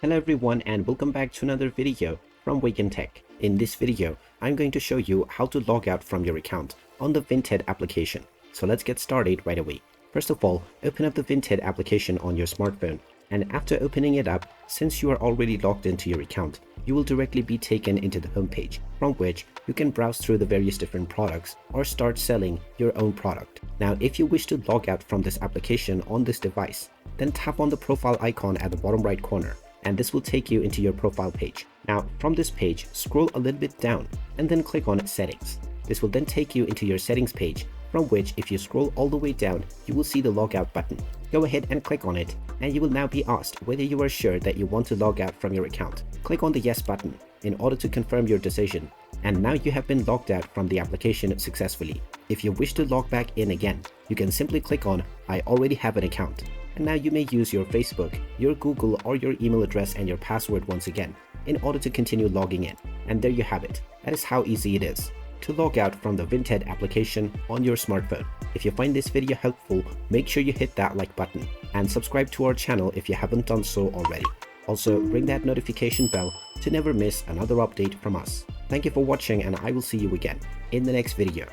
Hello everyone and welcome back to another video from Wake&Tech. In this video, I'm going to show you how to log out from your account on the Vinted application. So let's get started right away. First of all, open up the Vinted application on your smartphone. And after opening it up, since you are already logged into your account, you will directly be taken into the homepage, from which you can browse through the various different products or start selling your own product. Now, if you wish to log out from this application on this device, then tap on the profile icon at the bottom right corner, and this will take you into your profile page. Now, from this page, scroll a little bit down and then click on Settings. This will then take you into your settings page, from which if you scroll all the way down, you will see the logout button. Go ahead and click on it, and you will now be asked whether you are sure that you want to log out from your account. Click on the Yes button in order to confirm your decision, and now you have been logged out from the application successfully. If you wish to log back in again, you can simply click on I already have an account, and now you may use your Facebook, your Google or your email address and your password once again in order to continue logging in. And there you have it. That is how easy it is to log out from the Vinted application on your smartphone. If you find this video helpful, make sure you hit that like button and subscribe to our channel if you haven't done so already. Also, ring that notification bell to never miss another update from us. Thank you for watching, and I will see you again in the next video.